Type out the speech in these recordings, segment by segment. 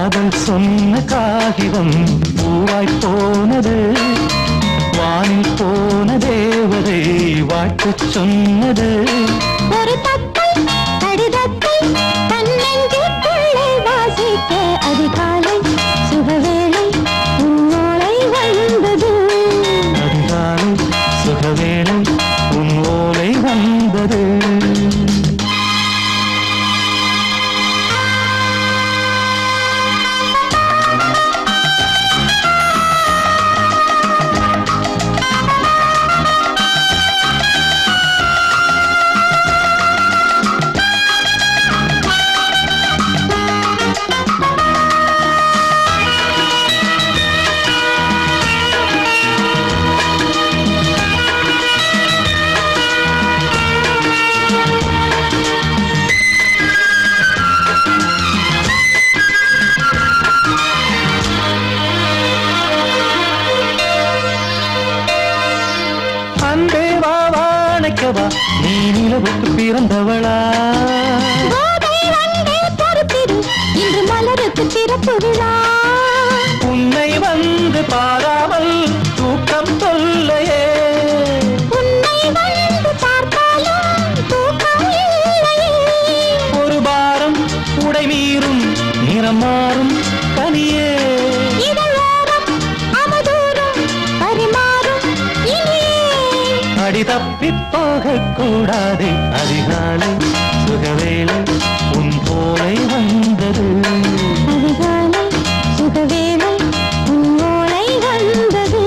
காதல் சொன்ன காகிதம் பூவாய் போனது, வானில் போன தேவதை வாழ்த்து சொன்னது. ஒரு தத்தை கடிதத்தை தன்னெஞ்சுக்குள்ளே வாசிக்க அதிகாலை சுகவேளை உன்னோலை வந்தது. அதிகாலை சுகவேளை உன் ஓலை வந்தது. நீ நிலவுக்கு பிறந்தவளா? இன்று மலருக்கு திறப்பு விழா. உன்னை வந்து பாராமல் தூக்கம் தொல்லையே. உன்னை வந்து பார்த்தாலும் தூக்கம் இல்லையே. ஒரு பாரம் உடை மீறும் நிறம் மாறும் கனியே. அடி தப்பி போகக்கூடாது. அதிகாலை சுகவேளை உன் போலை வந்தது. அதிகாலை சுகவேளை உன் ஓலை வந்தது.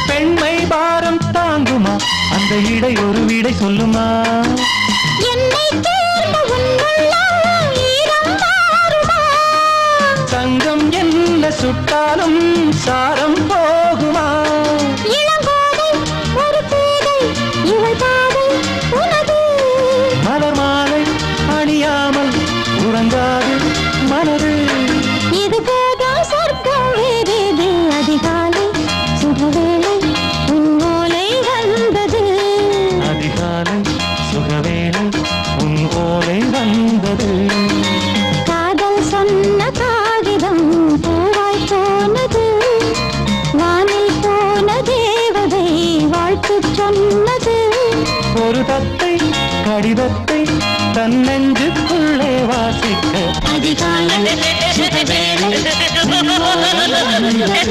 பெண்மை பாரம் தாங்குமா? அந்த இடை ஒரு விடை சொல்லுமா? என்னை தேர்ந்த உன்னுள்ளம் ஈரம் மாறுமா? தங்கம் என்ன சுட்டாலும் சாரம் போகுமா? இளங்கோதை ஒரு பேதை இவள் பாதை உனது. மலர் மாலை அணியாமல் உறங்காது மனது. இது போதும் சொர்க்கம் வேறேது. அதிகாலை சுகவேளை உன் ஓலை வந்தது. அதிகாலை சுகவேளை உன் ஓலை வந்தது. காதல் சொன்ன காகிதம் பூவாய் போனது, வானில் போன தேவதை வாழ்த்து சொன்னது. ஒரு தத்தை கடிதத்தை தன்னெஞ்சுக்குள்ளே வாசிக்க அதிகாலை சுகவேளை உன் ஓலை வந்தது.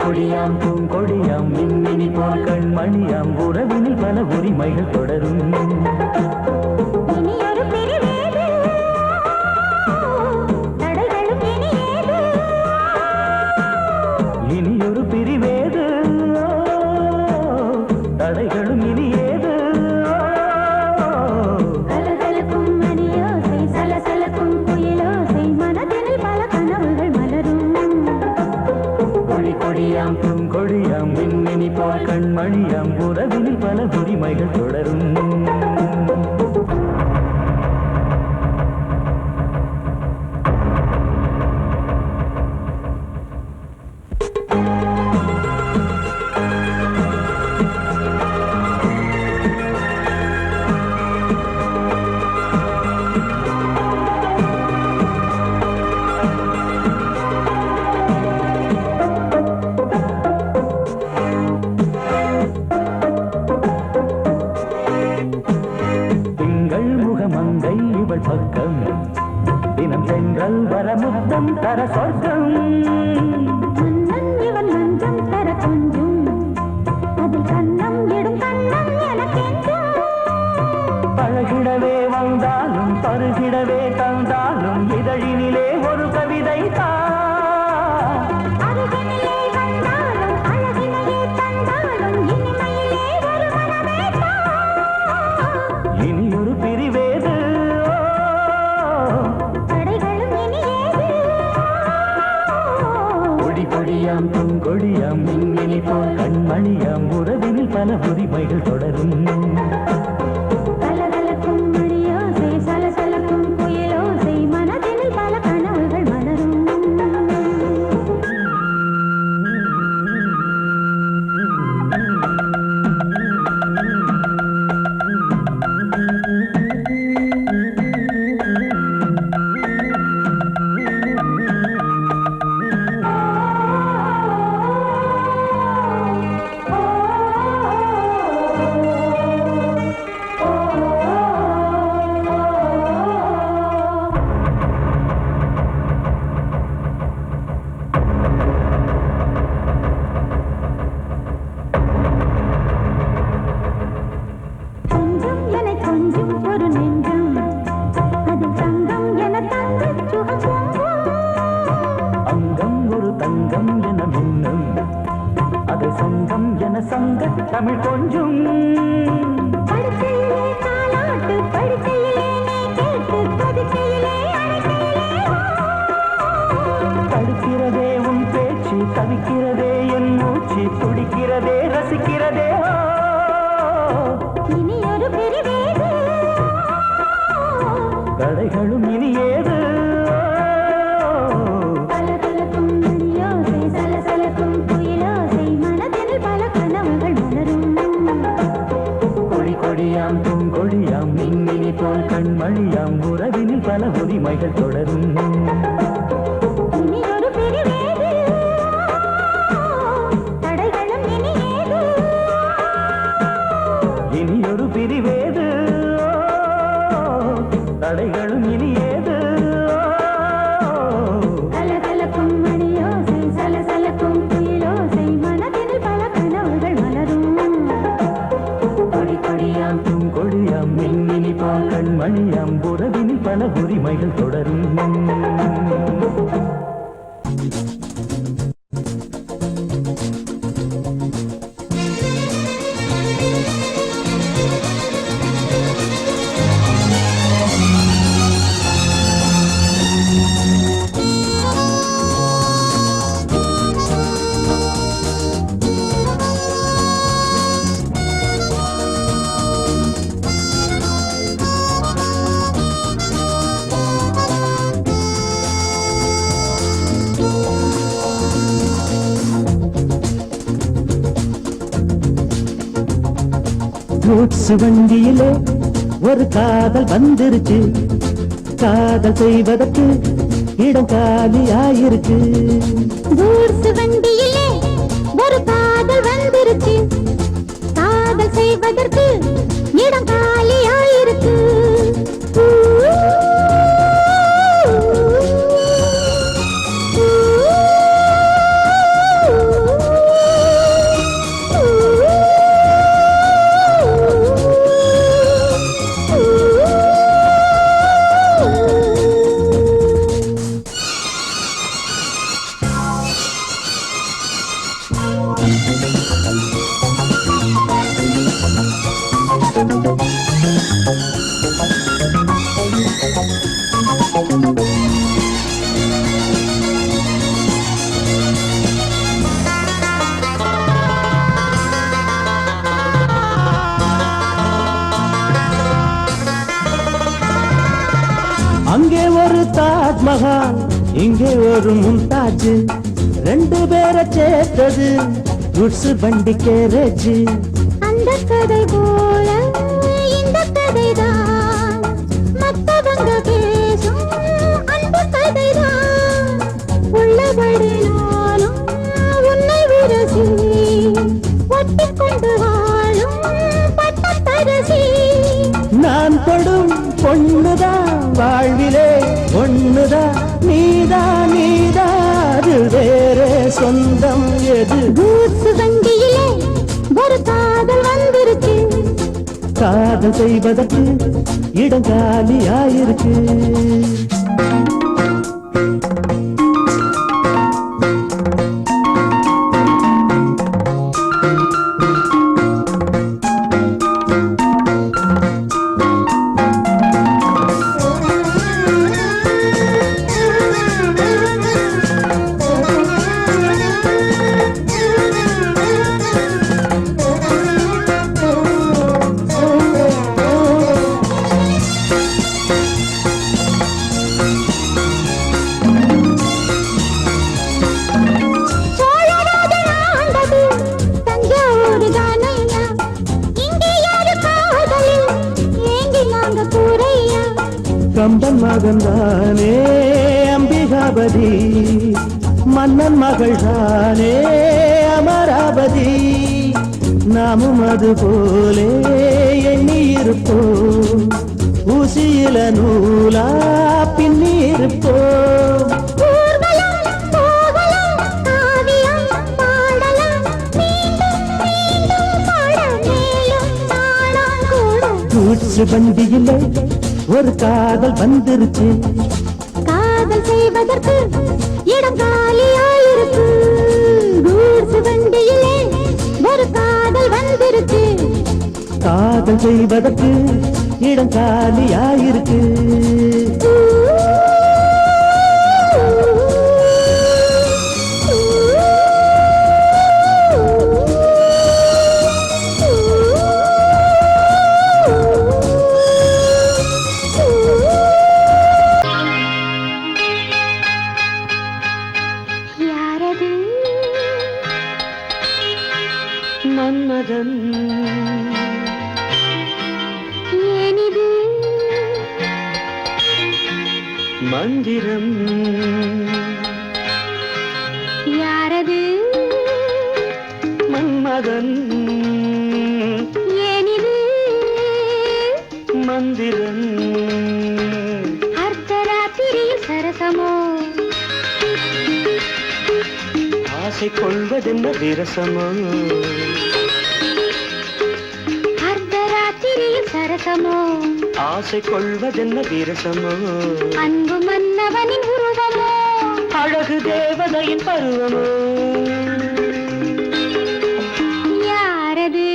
கொடியாம் பூங்கொடியாம் மின்மினி போல் கண்மணியாம் உறவினில் பல உரிமைகள் தொடரும். இனியொரு பிரிவேது தடைகளும் இனியேது. கலகலக்கும் மணியோசை சலசலக்கும் குயிலோசை மனதில் பல கனவுகள் மலரும். தென்றல் வர முத்தம் தர சொர்க்கம் மன்னன் இவன் மஞ்சம் தர கொஞ்சும் அதில் கண்ணம் இடும் கண்ணம் எனக்கென்றும் பழகிடவே வந்தாலும் பருகிடவே தந்தாலும் இதழினிலே ஒரு கவிதை அருகினிலே வந்தாலும் அழகினையே தந்தாலும் இனிமையிலே ஒரு மனமே இனியொரு பிரிவேது தடைகளும் இனியேது கொடி கொடியாம் பூங்கொடியாம் மின்மினி போல் கண்மணியாம் உறவினில் பல உரிமைகள் தொடரும் கலகலக்கும் மணியோசை சலசலக்கும் புயலோசை மனதில் பல கனவுகள் மலரும் கொஞ்சம் என கொஞ்சம் ஒரு நெஞ்சம் அது தங்கம் என தங்க சுகம் அங்கம் ஒரு தங்கம் என மின்னும் அது சங்கம் என சங்க தமிழ் கொஞ்சும் படுக்கையிலே தாலாட்டு படுக்கையிலே நீ கேட்டு படுக்கையிலே தடுக்கிறதே உன் பேச்சு தவிக்கிறதே என் மூச்சு துடிக்கிறதே ரசிக்கிறதே இனி ஒரு பிரிவேது தடைகளும் இனி ஏது கலகலக்கும் மணியோசை சலசலக்கும் புயலோசை மனதில் பல கனவுகள் மலரும் கொடி கொடியாம் பூங்கொடியாம் மின்மினி போல் கண்மணியாம் உறவினில் பல உரிமைகள் தொடரும் இனி ஒரு பிரிவேது தடைகளும் இனியேது இனியொரு பிரிவேது தடைகளும் இனி ஏது கலகலக்கும் மணியோசை சலசலக்கும் புயலோசை மனதில் பல கனவுகள் மலரும் கொடி கொடியாம் பூங்கொடியாம் மின்மினி போல் கண்மணியாம் உறவினில் பல உரிமைகள் தொடரும் கூட்ஸ் வண்டியிலே ஒரு காதல் வந்துருச்சு காதல் செய்வதற்கு இடம் காலியாயிருக்கு கூட்ஸ் வண்டியிலே ஒரு காதல் வந்துருச்சு காதல் செய்வதற்கு இடம் காலியாயிருக்கு அங்கே ஒரு தாஜ்மஹால் இங்கே ஒரு மும்தாஜ் ரெண்டு பேரை சேர்த்தது குட்ஸ் வண்டி கேரேஜ் அந்த கதை போல இந்த கதைதான் மத்தவங்க பேசும் அந்த கதைதான் உள்ளபடி நானும் உன்னை விரசி ஒட்டிக்கொண்டு வாழும் பட்டத்தரசி நான் தொடும் பொண்ணுதான் வாழ்விலே ஒண்ணுதான் சொந்தம் எது? கூசு வண்டியிலே ஒரு காதல் வந்துருச்சு. காதல் செய்வதற்கு இடம் காலியாயிருக்கு. சோழராஜன் ஆண்டது தஞ்சாவூர் தானையா. இங்கே யாரு காதலில் ஏங்கி நாங்க கூரையா. கம்பன் மகன் தானே அம்பிகாபதி, மன்னன் மகள் தானே அமராவதி. நாமும் அது போலே எண்ணி இருப்போம், ஊசியில நூலா பின்னி இருப்போம். ஊர்வலம் போகலாம், காவியம் பாடலாம், மீண்டும் மீண்டும் பாட மேலும் நாளாம் கூட. கூச்சு வண்டியிலே ஒரு காதல் வந்துருச்சு. காதல் செய்வதற்கு இடம் காலியாயிருக்கு. கூசு வண்டியிலே ஒரு காதல் வந்துருச்சு. காதல் செய்வதற்கு இடம் காலியாயிருக்கு. யாரது? மன்மதன் ஏனிது? மந்திரம். யாரது? மன்மதன் ஏனிது? மந்திரம். அர்த்தராத்திரியில் சரசமோ? ஆசை கொள்வதென்ன விரசமோ? அர்த்தராத்திரியில் சரசமோ? ஆசை கொள்வதென்ன விரசமோ? அன்பு மன்னவனின் உருவமோ? அழகு தேவதையின் பருவமோ? யாரது?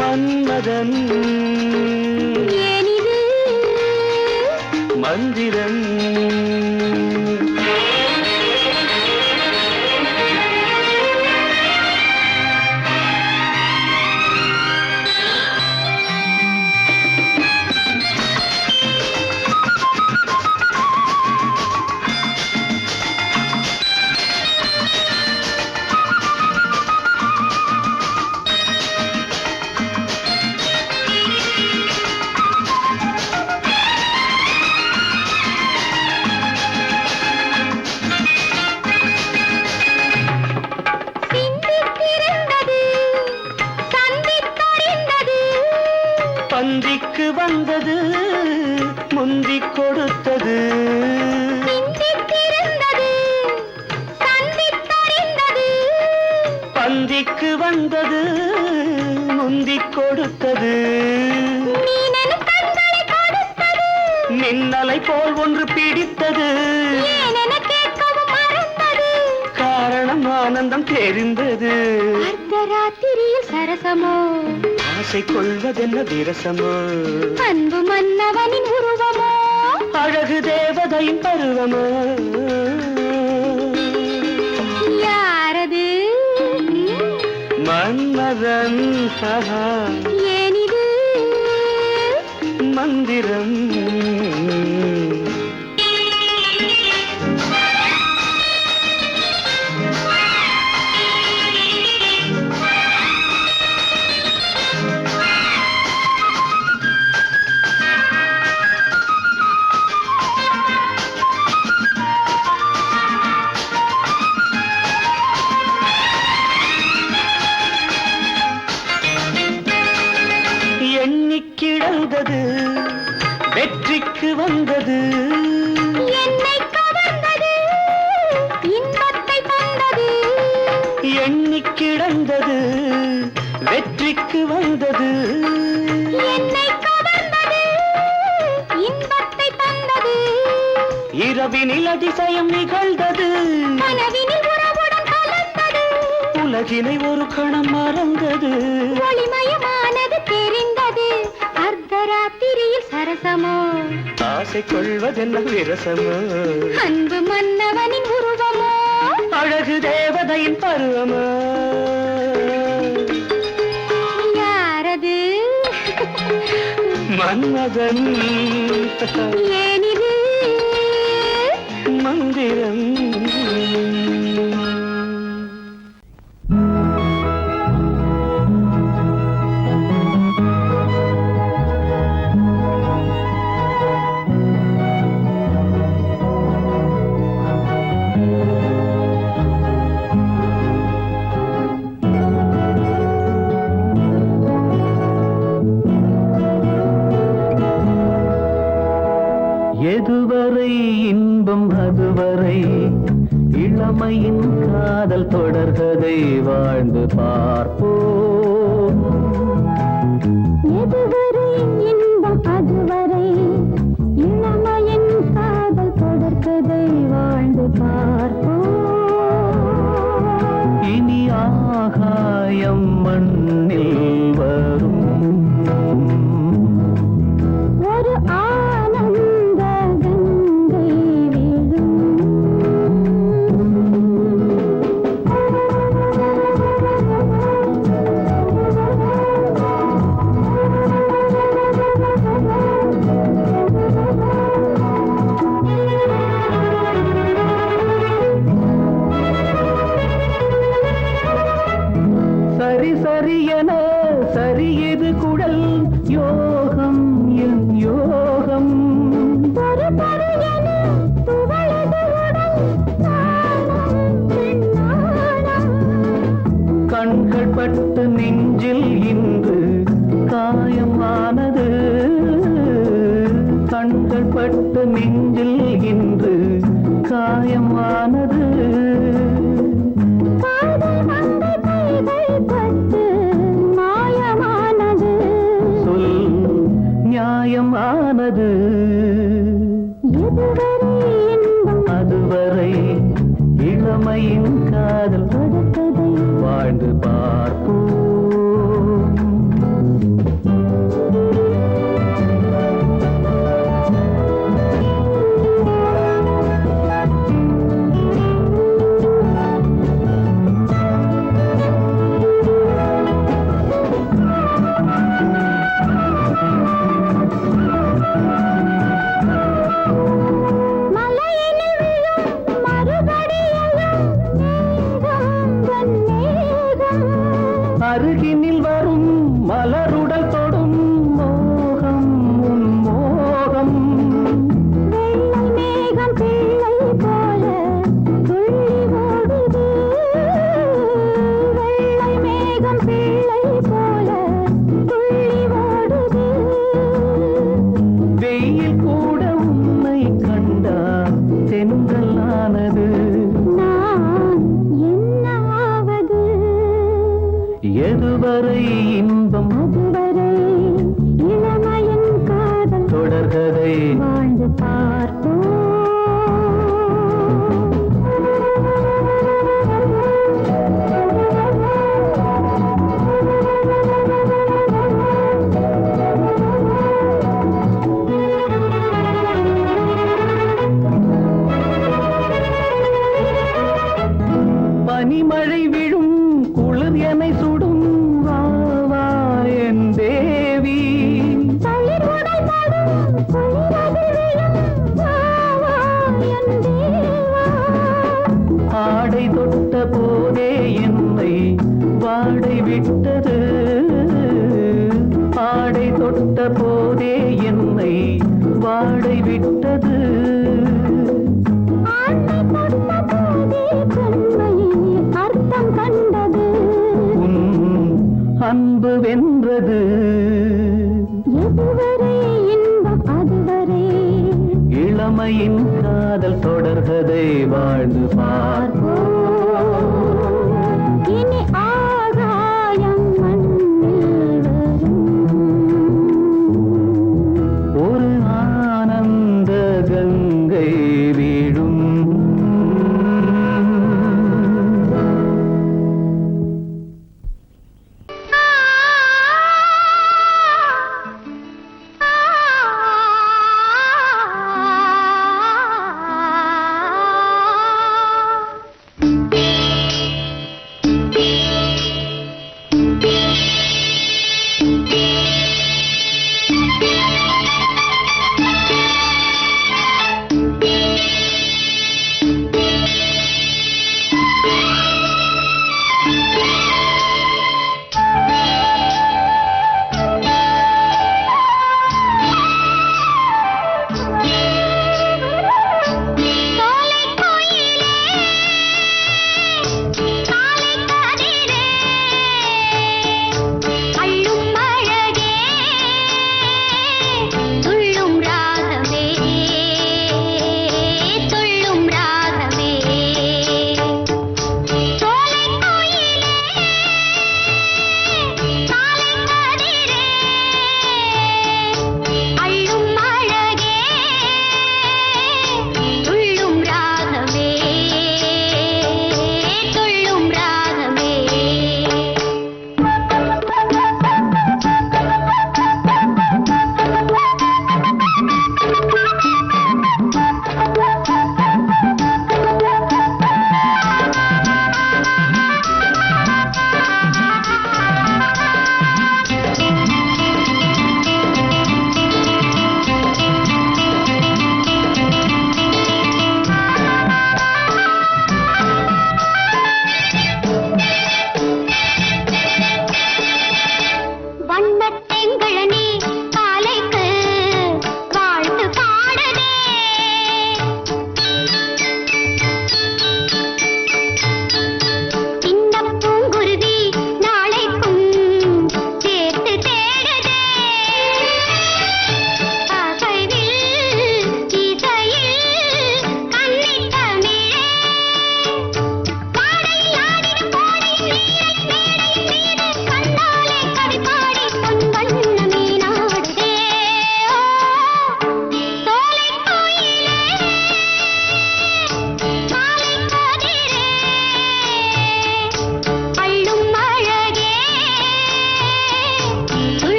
மன்மதன் ஏனிது? மந்திரம். சிந்தித்திருந்தது, சந்தித்தறிந்தது. பந்திக்கு வந்தது, முந்திக் கொடுத்தது. சிந்தித்திருந்தது, சந்தித்தறிந்தது. பந்திக்கு வந்தது, முந்திக் கொடுத்தது. மீனெனு கண்களை கொடுத்தது. மின்னலை போல் ஒன்று பிடித்தது. ஏனென கேட்கவும் மறந்தது. காரணம் ஆனந்தம் தெரிந்தது. அர்த்தராத்திரியில் சரசமோ? ஆசை கொள்வதென்ன விரசமோ? அன்பு மன்னவனின் உருவமோ? அழகு தேவதையின் பருவமோ? யாரது? மன்மதன் ஏனிது? மந்திரம். எண்ணிக்கிடந்தது வெற்றிக்கு வந்த இரவினில் அதிசயம் நிகழ்ந்தது, கனவினில் உறவுடன் கலந்தது, உலகினை ஒரு கணம் மறந்தது, ஒளிமயமானது தெரிந்தது. அர்த்தராத்திரியில் சரசமோ, ஆசை கொள்வதென்ன விரசமோ, அன்பு மன்னவனின் உருவமோ, அழகு தேவதையின் பருவமோ. யாரது? மன்மதன் ஏனிது மந்திரம். எதுவரை இன்பம் அதுவரை இளமையின் காதல் தொடர்கதை வாழ்ந்து பார்ப்போம். எதுவரை இன்பம் அதுவரை இளமையின் காதல் தொடர்கதை வாழ்ந்து பார்ப்போம். இனி ஆகாயம் மண்ணில் வரும் ஒரு ஆனந்த கங்கை விழும். சரி சரி என சரியது குடல் யோகம் என் யோகம். ஒரு பறையென துவளது உடல் நாணம் பெண்ணாணம். கண்கள் பட்டு நெஞ்சில் இன்று காயமானது, கண்கள் பட்டு நெஞ்சில் இன்று காயமானது. காதல் மங்கை கைகள் பட்டு மாயமானது. சொல் நியாயமானது. எதுவரை இன்பம் அதுவரை இளமையின் காதல் தொடர்கதை வாழ்ந்து பார்ப்போம். மலையினில் விழும் மறுபடியையும் மேகம் தன் மேகம். அருகினில் வரும் மலருடல் தொடும் மோகம் உன் மோகம். வெள்ளை மேகம் பிள்ளை போல துள்ளி ஓடுது. வெள்ளை மேகம் பிள்ளை போல துள்ளி ஓடுது. வெயில் கூட உன்னை கண்டால் தென்றலானது. நான் என்ன ஆவது? எதுவரை இன்பம் அதுவரை இளமையின் காதல் தொடர்கதை வாழ்ந்து பார்ப்போம். பனிமழை விழும் குளிர் என்னை சுடும் வா வா என் தேவி. தளிர் உடல் படும் குளிரது விழும் வா வா என் தேவா. ஆடை தொட்ட போதே என்னை வாடை விட்டது, ஆடை தொட்ட போதே என்னை வாடை விட்டது. ஆண்டை தொட்ட போதே பெண்மையின் அர்த்தம் கண்டது. உன் அன்பு வென்றது. எதுவரை இன்பம் அதுவரை இளமையின் காதல் தொடர்கதை வாழ்ந்து பார்ப்போம். இனி ஆகாயம் மண்ணில் வரும். ஒரு ஆனந்த கங்கை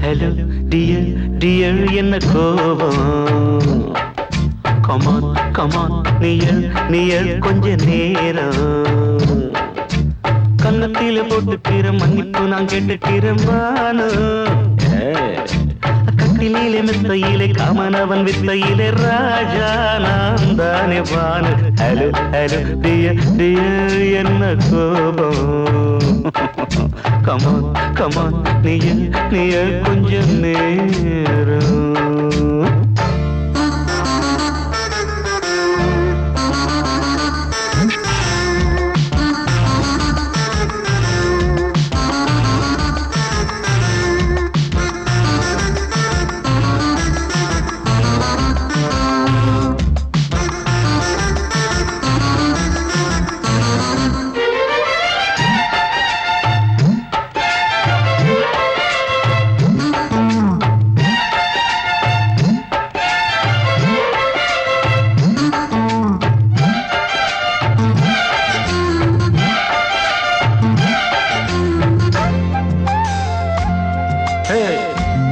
ஹலோ டியர் டியர் என்ன கோபம் கமான் கமான் நியர் கொஞ்ச நேரம் கன்னத்தில போட்டுக்கிற மன்னிப்பு நான் கேட்டுக்கிறேன் வானு கட்டிலே மெத்தையிலே காமனவன் வித்தையிலே ராஜா நான் தானே வானு ஹலோ ஹலோ டியர் டியர் என்ன கோபம் கமான் கமான் நியர் கொஞ்ச நேரம்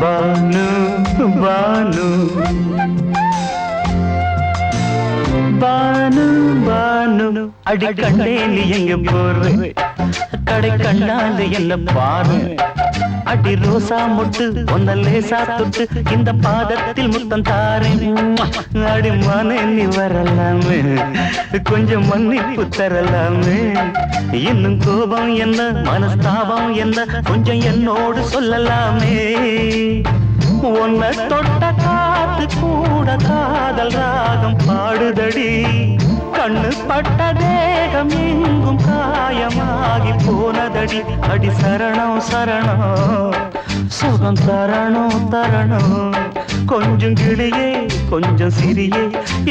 பானு பானு பானு பானு அடி கண்டே நீ எங்க போற கடை கண்ணாந்து என்ன பாரு அடி ரோசா முட்டு ஒன்ன லேசா தொட்டு இந்த பாதத்தில் முத்தம் தாரேன் அடி மானே நீ வரலாமே கொஞ்சம் மன்னிப்பு தரலாமே இன்னும் கோபம் என்ன மனஸ்தாபம் என்ன கொஞ்சம் என்னோடு சொல்லலாமே உன்னை தொட்ட காத்து கூட காதல் ராகம் பாடுதடி கண்ணு பட்ட தேகம் எங்கும் காயமாகி போனதடி அடி சரணம் சரணம் சுகம் தரணும் தரணும் கொஞ்சம் கிளியே கொஞ்சம் சிறியே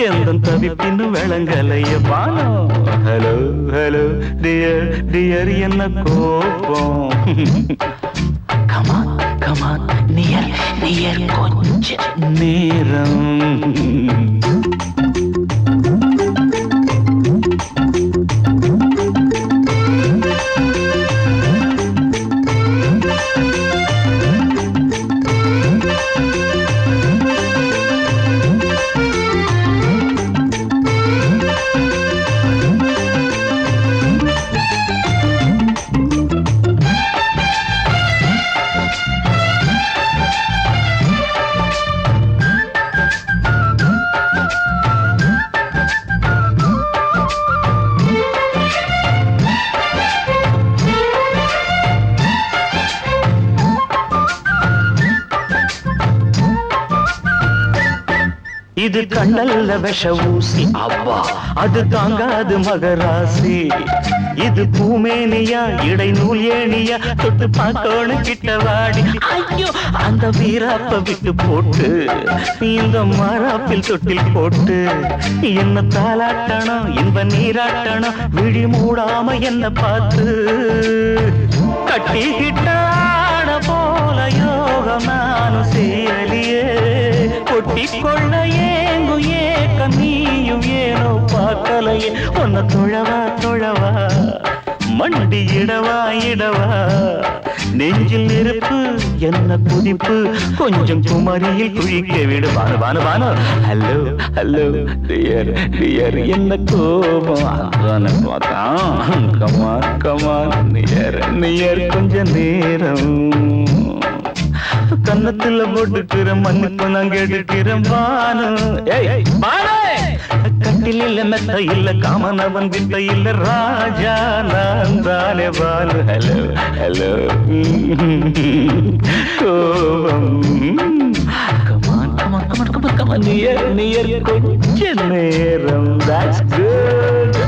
எந்த தவிப்பின்னு விளங்கலைய பானோ ஹலோ ஹலோ டியர் டியர் என்ன கோபம் கமான் கமான் நியர் கொஞ்ச நேரம் இது கண்ணல்ல விஷ ஊசி அவ்வா அது தாங்காது மகராசி இது பூமேனியா இடை நூல் ஏனியா தொட்டு பார்க்கணும் கிட்ட வாடி ஐயோ அந்த வீராப்ப விட்டு போட்டு இந்த மாறாப்பில் தொட்டில் போட்டு என்ன தாளாட்டணும் இன்ப நீராட்டணும் விழி மூடாம என்ன பார்த்து கட்டிக்கிட்ட போல யோகம் நானும் செய்யலியே கொட்டிக்கொள்ள ஏங்கும் ஏக்கம் நீயும் ஏனோ பார்க்கலையே உன்னை தொழவா தொழவா மண்டி இடவா இடவா நெஞ்சில் நெருப்பு என்ன குதிப்பு கொஞ்சம் குமரியில் குழிக்க விடு வானு வானு வானு ஹலோ ஹலோ டியர் டியர் என்ன கோபம் அதான பார்த்தான் கமான் கமான் நியர் கொஞ்ச நேரம் கன்னத்துல போட்டுக்கிற மன்னிப்பு நான் கேட்டுக்கிறேன் பானு கட்டில மெத்த இல்ல காமனவன் வித்த இல்ல ராஜா நான் தானே பானு ஹலோ ஹலோ கோபம் come on come on come on come on come on near கொஞ்ச நேரம் that's good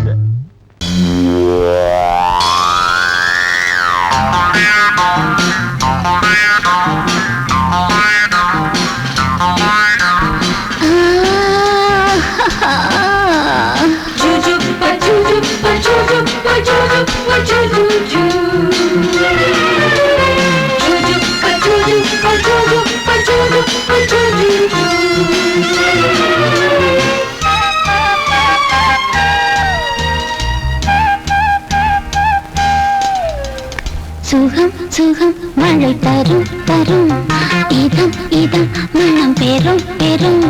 சுகம் சுகம் மழை தரும் தரும் இதம் இதம் மனம் பெறும் பெறும்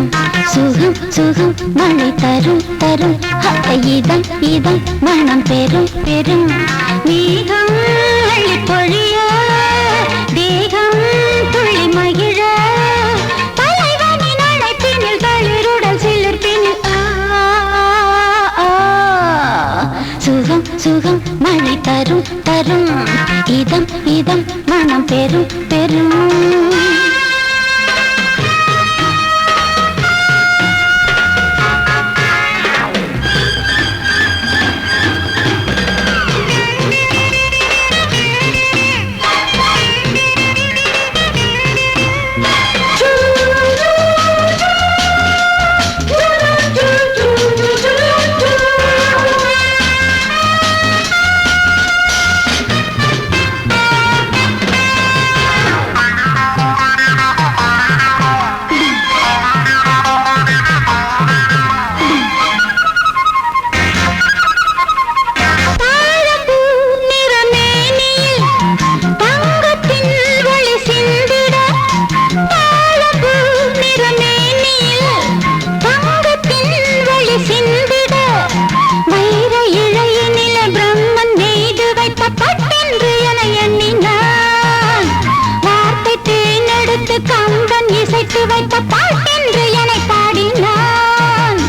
சுகம் சுகம் மழை தரும் தரும் இதம் இதம் மனம் பெறும் பெறும் மேகம் அள்ளி பொழிய தேகம் துள்ளி மகிழ தலைவனின் அழைப்பினில் தளிருடல் சிலிர்ப்பினில் சுகம் சுகம் மழை தரும் தரும் இதம் இதம் மனம் பெறும் பெறும் கம்பன் இசைத்து வைத்த பாட்டென்று என்னை பாடினான்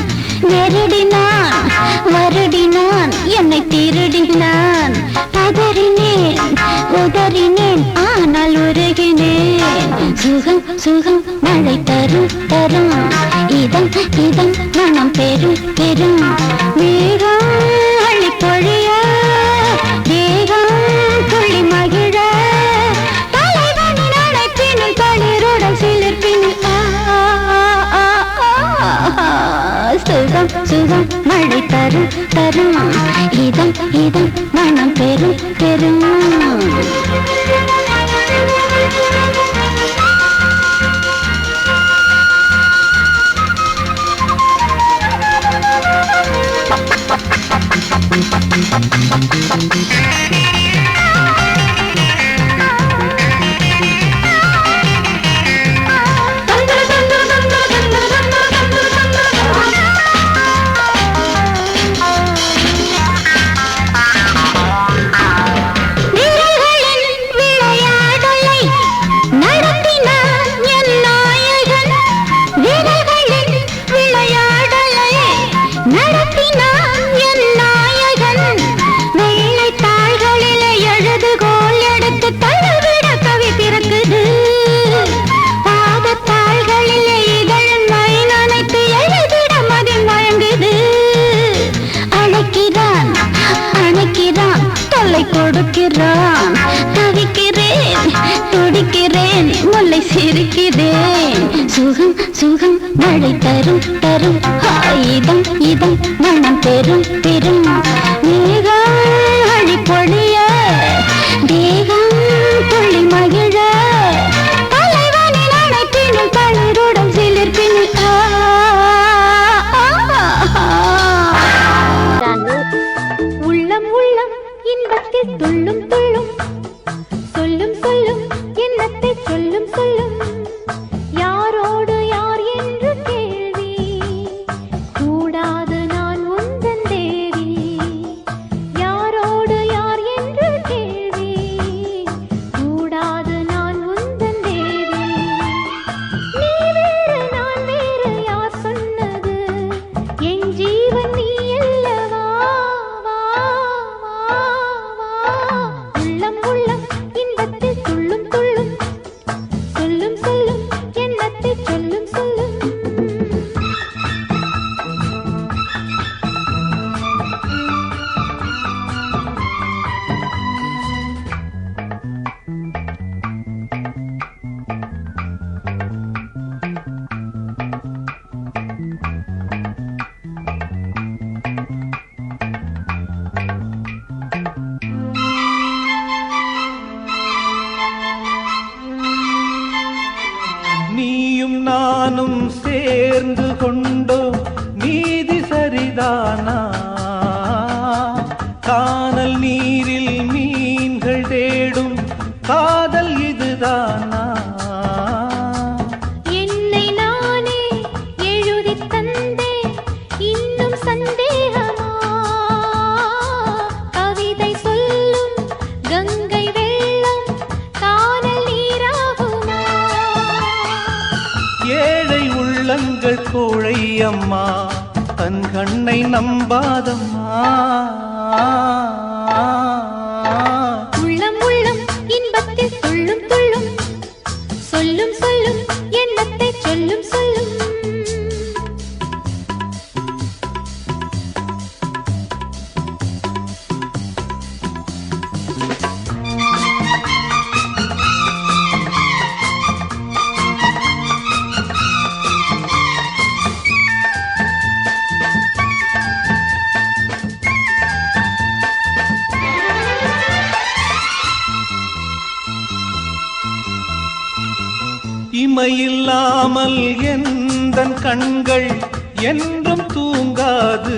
நெருடினான் வருடினான் என்னை திருடினான் பதறினேன் உதறினேன் ஆனால் உருகினேன் சுகம் சுகம் மழை தரும் தரும் இதம் இதம் மனம் பெறும் பெறும் மேகம் அள்ளி பொழிய தேகம் துள்ளி மகிழ சுகம் சுகம் மழை தரும் தரும் இதம் இதம் மனம் பெறும் பெறும் கொடுக்கிறான் தவிக்கிறேன் துடிக்கிறேன் முல்லை சிரிக்கிறேன் சுகம் சுகம் மழை தரும் தரும் இதம் இதம் மனம் பெறும் பெறும் மேகம் அழி பொழிய தேகம் துள்ளி மகிழ தலைவனின் அழைப்பினில் தளிருடன் சிலிர்ப்பினில் உள்ளம் உள்ளம் இன்பத்தில் துள்ளும் துள்ளும் சொல்லும் சொல்லும் எண்ணத்தை சொல்லும் சொல்லும் யாரோடு யார் என்று கேள்வி கூடாது நான் உந்தன் தேவி யாரோடு யார் என்று கேள்வி கூடாது நான் உந்தன் தேவி நீ வேறு நான் வேறு யார் சொன்னது என் ஜீவன் நீ அல்லவா உள்ளம் உள்ளம் இன்பத்தில் துள்ளும் துள்ளும் சொல்லும் சொல்லும் எண்ணத்தை சொல்லும் சொல்லும் நீயும் நானும் சேர்ந்து கொண்டோம் நீதி சரிதானா கானல் நீரில் மீன்கள் தேடும் காதல் இதுதானா? என்னை நானே எழுதி தந்தே இன்னும் சந்தேகமா? கவிதை சொல்லும் கங்கை வெள்ளம் காணல் நீராகுமா? ஏழை உள்ளங்கள் கோழை அம்மா, தன் கண்ணை நம்பாதம்மா. உள்ளம் உள்ளம் இன்பத்தில் துள்ளும் துள்ளும், சொல்லும் சொல்லும் எண்ணத்தை சொல்லும் சொல்லும். இமையில்லாமல் எந்தன் கண்கள் என்றும் தூங்காது.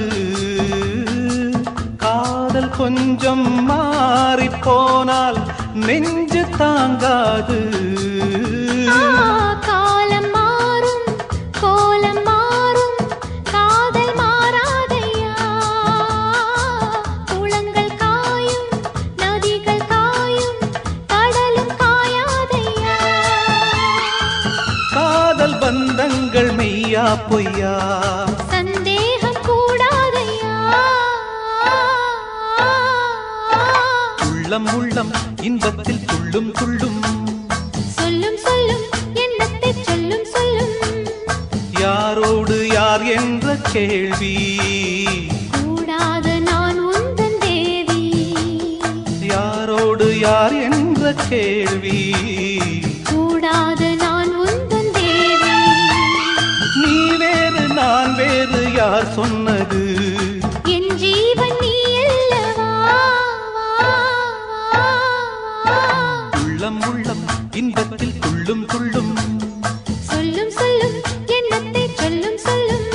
காதல் கொஞ்சம் மாறிப்போனால் நெஞ்சு தாங்காது. காலம் மாறும் கோலம் மாறும் காதல் மாறாதையா? குளங்கள் காயும் நதிகள் காயும் கடலும் காயாதையா? காதல் பந்தங்கள் மெய்யா பொய்யா? சந்தேகம் கூடாதையா? உள்ளம் உள்ளம் இன்பத்தில் துள்ளும் துள்ளும், சொல்லும் சொல்லும் எண்ணத்தை சொல்லும் சொல்லும். யாரோடு யார் என்ற கேள்வி கூடாது நான் உந்தன் தேவி. யாரோடு யார் என்ற கேள்வி கூடாது நான் உந்தன் தேவி. நீ வேறு நான் வேறு யார் சொன்னது? என் ஜீவன் நீ அல்லவா? உள்ளம் உள்ளம் இன்பத்தில் துள்ளும் துள்ளும், சொல்லும் சொல்லும் எண்ணத்தை சொல்லும் சொல்லும்.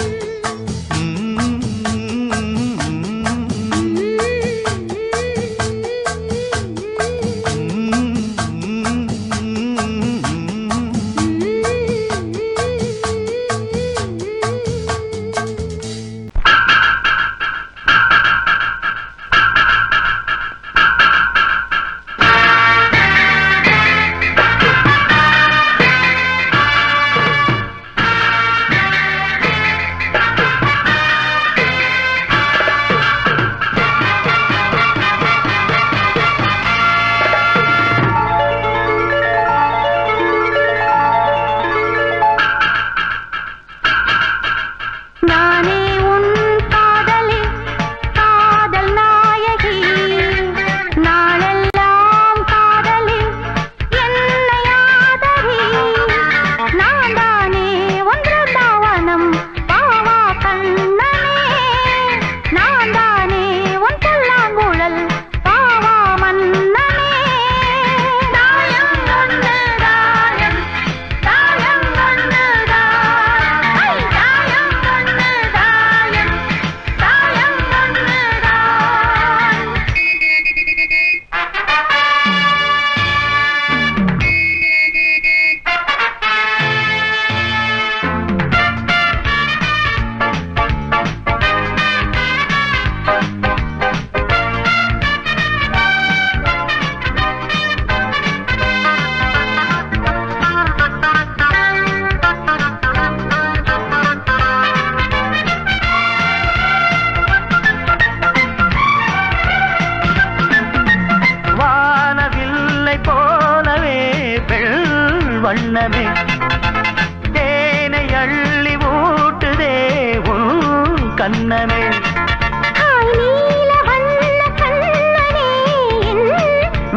நானே உன் காதலி, காதல் நாயகி. நாளெல்லாம் காதலி என்னை ஆதரி. நான் தானே ஒன்று தாவனம் பாவா கண்ணனே. நான் தானே உன் புல்லாங்குழல் பாவா மன்னனே. தாயம் ஒன்று தாயம், தாயம் ஒன்று தாயம், தாயம் ஒன்று தாயம், தாயம் ஒன்று தாயம். வானவில்லை போலவே பெண் வண்ணமே தேனை அள்ளி ஊட்டுதே உன் கண்ணமே. ஹாய் நீல வண்ண கண்ணனே என்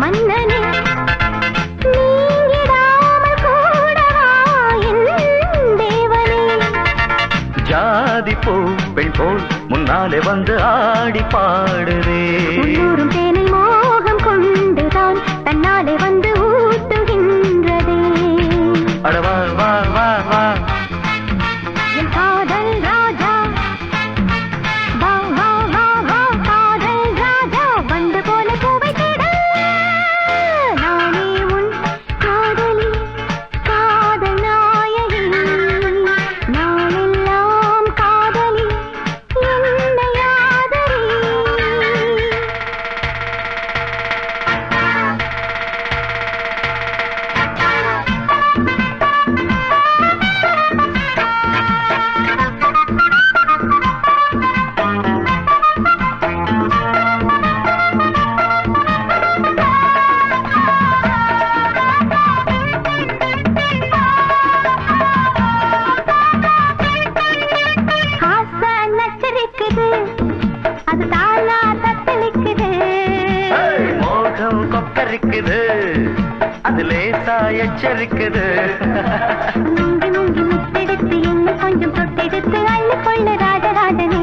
மன்னனே. நீங்கிடாமல் கூடவா என் தேவனே. ஜாதி பூ பெண் போல் முன்னாலே வந்து ஆடி பாடுதே. உள்ளூரும் தேனை மோகம் கொண்டுதான் தன்னாலே வந்து ஊட்டுகின்றதே. அட வா வா வா வா, என் காதல் ராஜா வா வா வா வா, காதல் ராஜா வந்து போல பூவை தேட. நானே பார்த்தா எச்சரிக்குது. முங்கி முங்கி முத்தெடுத்து என்ன கொஞ்சம் தொட்டெடுத்து அள்ளி கொள்ள ராஜராஜனே.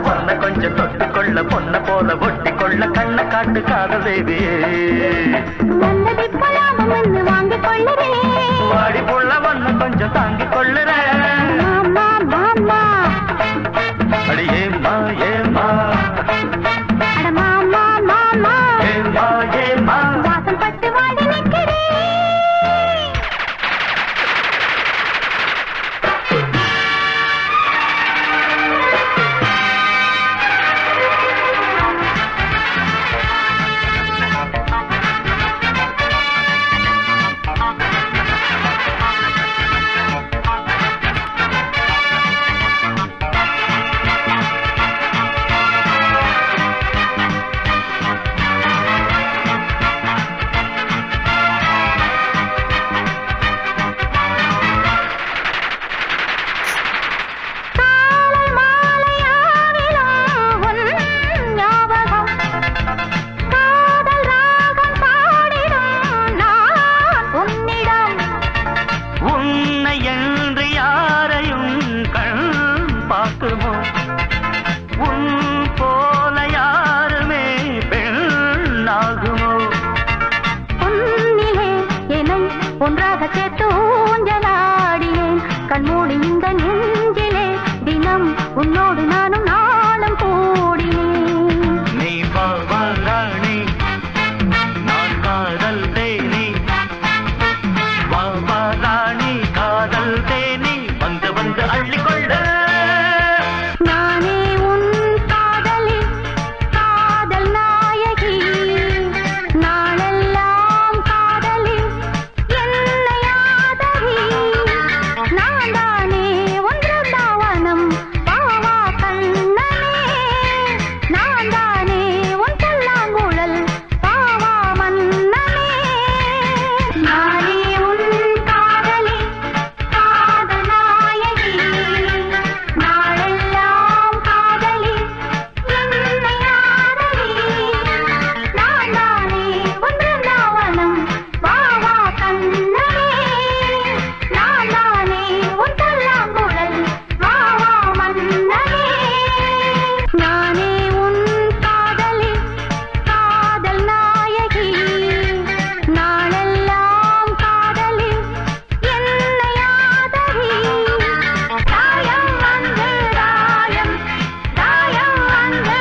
பொண்ண கொஞ்சம் தொட்டுக்கொள்ள பொண்ண போல ஒட்டி கொள்ள கண்ண காட்டு காதல் தேவியே. வந்ததை போலாமம் என்று வாங்கிக் கொள்ளுறேன். வாடி புள்ள ஒண்ணு கொஞ்சம் தாங்கிக் கொள்ளுறேன். மாமா மாமா அடி ஏம்மா ஏம்மா அட மாமா மாமா ஏம்மா ஏம்மா வாசம் பட்டு வாடி நிற்கிறேன். ஒன்றாக சேர்த்து ஊஞ்சலாடினேன் கண்மூடி இந்த நெஞ்சிலே தினம் உன்னோடு நானும் நாளும் கூடினேன். நீ வாணி நான் காதல் தேனி வாணி காதல் தேனி வந்து வந்து அள்ளிக்கொள்ள. நானே உன் காதலி காதல் நாயகி நாளெல்லாம் காதலி என்னை ஆதரி. நான் தானே ஒன்று பாவனம் பாவா கண்ணனே. நான் தானே உன் சொல்லாங்குழல் பாவா மன்னனே. நானே உன் காதலி காதல் நாயகி நாளெல்லாம் காதலி என்னை ஆதரி. நான் தானே ஒன்று பாவனம் பாவா கண்ணனே. நான் தானே உன் சொல்லாங்குழல் பாவா மன்னனே. நானே உன் காதலி காதல் நாயகி நாளெல்லாம் காதலி என்னை ஆதரி. தாயம் வந்து தாயம் தாயம் வந்து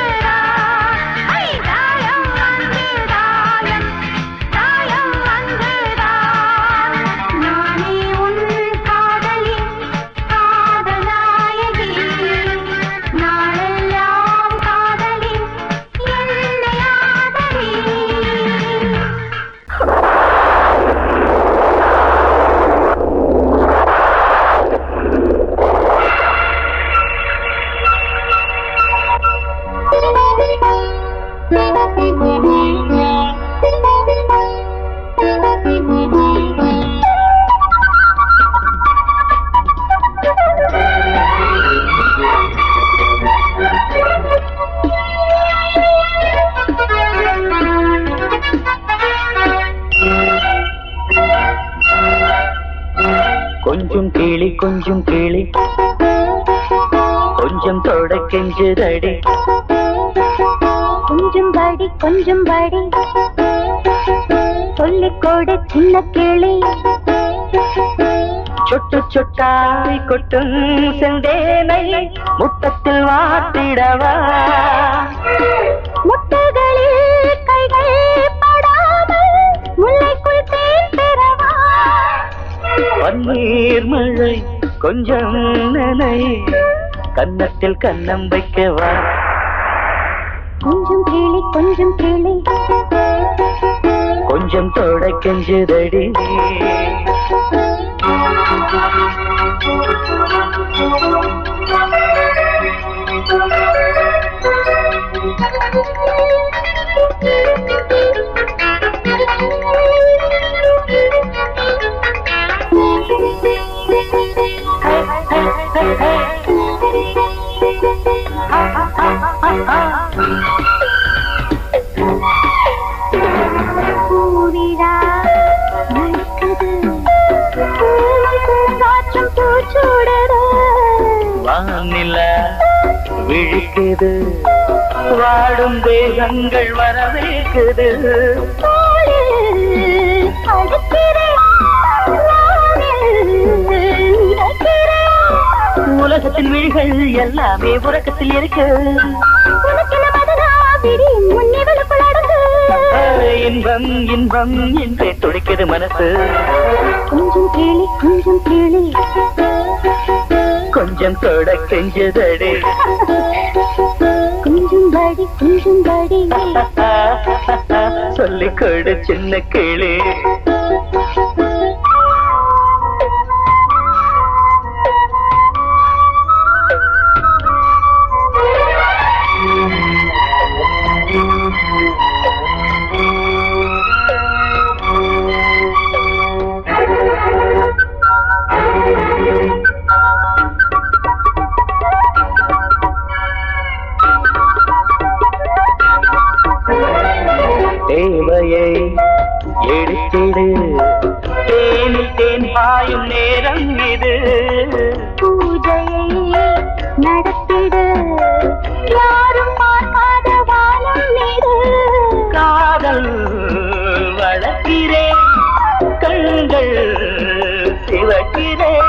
தாயம் வந்து தாயம் தாயம் வந்து நானே உன் காதலி காதல் நாயகி நாளெல்லாம் காதலி என்னை ஆதரி. கொஞ்சம் கிளி கொஞ்சம் கிளி கொஞ்சம் தொட கெஞ்சுதடி. கொஞ்சம் படி கொஞ்சம் படி சொல்லிக் கொடு சின்ன கிளி. சொட்டு சொட்டாய் கொட்டும் செந்தேனை முட்டத்தில் வாட்டிடவா. முட்டைகளில் கைகள் படாமல் முல்லைக்குள் தேன் பெறவா. பன்னீர் மழை கொஞ்சம் நனை கன்னத்தில் கன்னம் வைக்கவா. கொஞ்சம் கிளி கொஞ்சம் கிளி கொஞ்சம் தொட கெஞ்சுதடி. பூவிழா இழுக்குது வாடும் தேகங்கள் வரவேற்குது உலகத்தின் விழிகள் எல்லாமே உறக்கத்தில் இருக்கு இன்பம் இன்பம் என்றே துடிக்குது மனசு கொஞ்சம் கேளு கொஞ்சம் கேளு கொஞ்சம் தொட கெஞ்சதடி கொஞ்சம் பாடி சொல்லிக் கொடு சின்ன கிளி தேவையை எடுத்திடு தேனில் தேன் பாயும் நேரம் இது பூஜையை நடத்திடு யாரும் பார்க்காத வானம் மீது காதல் வளர்க்கிறேன் கண்கள் சிவக்கிறேன்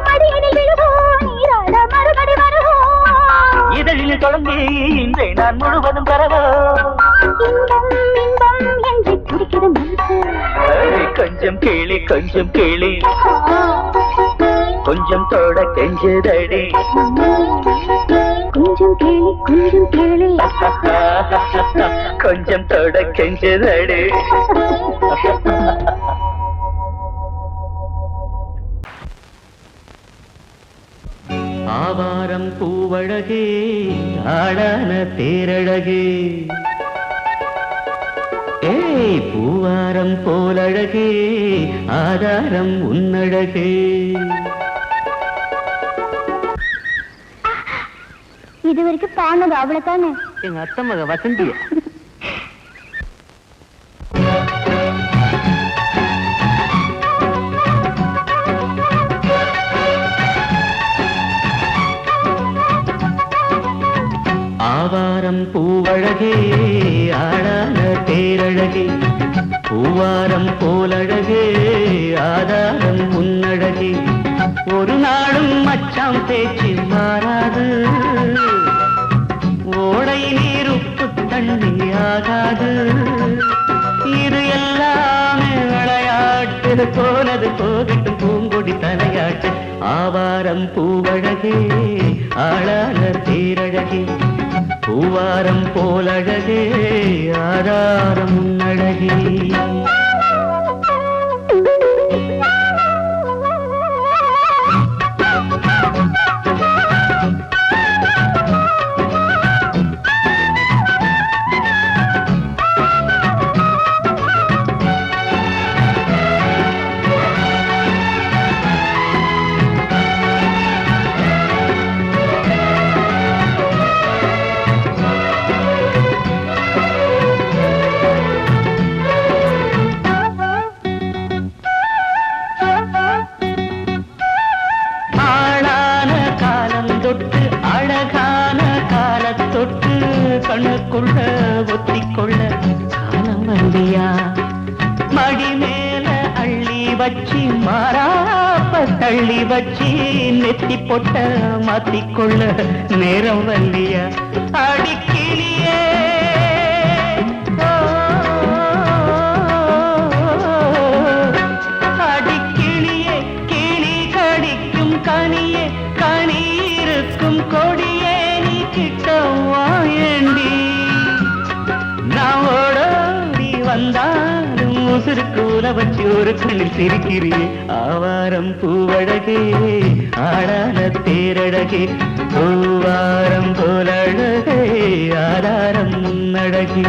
மடியனில் விழுவோம் நீராட மறுபடி வருவோம் இதழில் தொடங்கி இன்றை நான் முழுவதும் பெறவோ இன்பம் இன்பம் என்று துடிக்கிற மனசு கொஞ்சம் கேளி கொஞ்சம் தொட கெஞ்சதடி கொஞ்சம் கேளு கொஞ்சம் தொட கெஞ்சதடி ஆவாரம் பூவழகே ஆடான தேரழகே ஏய் பூவாரம் போலழகே ஆதாரம் உன்னழகே இது வரைக்கும் பானது அவ்வளவுதானே எங்க அத்தை மக வசந்திய ஆவாரம் பூவழகே ஆடான தேரழகே பூவாரம் போலழகே ஆதாரம் உன்னழகே ஒரு நாளும் மச்சாம் பேச்சு மாறாது ஓடை நீர் உப்பு தண்ணி ஆகாது இது எல்லாமே விளையாட்டு போனது போகட்டும் பூங்கொடி தலையாட்டு ஆவாரம் பூவழகே ஆளான தேரழகே பூவாரம் போலழகே ஆதாரம் உன்னழகே கண்ணுக்குள்ள ஒத்திக்கொள்ள காலம் வந்தியா மடி மேல அள்ளி வச்சி மாறாப்ப தள்ளி வச்சி நெத்தி பொட்ட மாத்திக்கொள்ள நேரம் வந்தியா அடிக்கிளியே அடிக்கிளியே கிளி கடிக்கும் கனியே கனி இருக்கும் கொடியே நீ கிட்ட வாயண்டி நான் ஓடோடி வந்தாலும் உசுருக்கு உல வச்சு ஒரு கண்ணில் சிரிக்கிறியே ஆவாரம் பூவழகே ஆடான தேரழகே பூவாரம் போலழகே ஆதாரம் முன்னழகே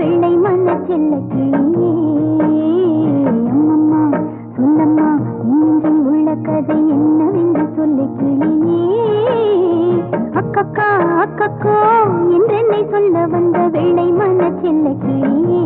வெள்ளை மன செல்ல கிளியே அம்மம்மா சொல்லம்மா இன்னெஞ்சில் உள்ள கதை என்னவென்று சொல்லு கிளியே அக்கக்கா அக்கக்கோ என்றென்னை சொல்ல வந்த வெள்ளை மன செல்ல கிளியே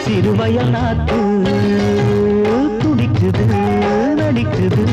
சிறுவயல் நாத்து துடிக்குது நடிக்குது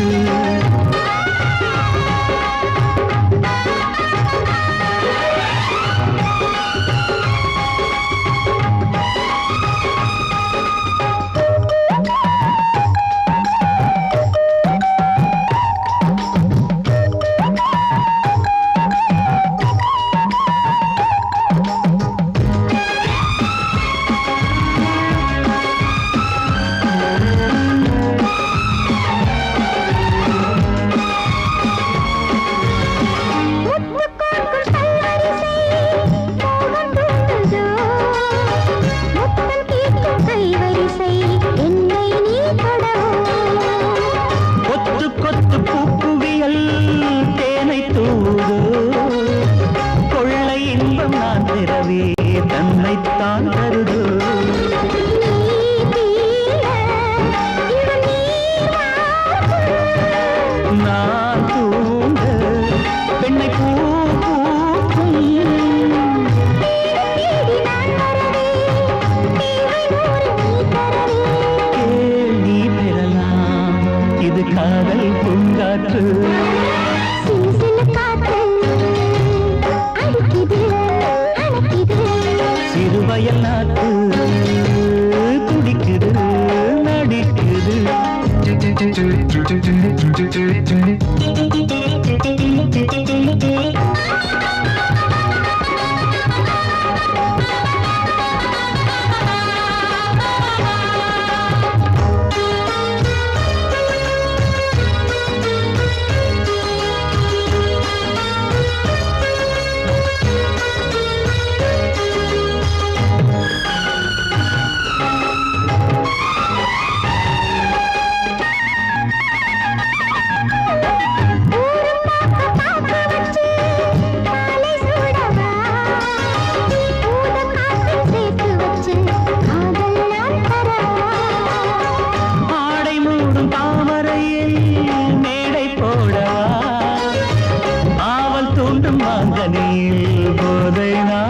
மாங்கனியில் போதை நான்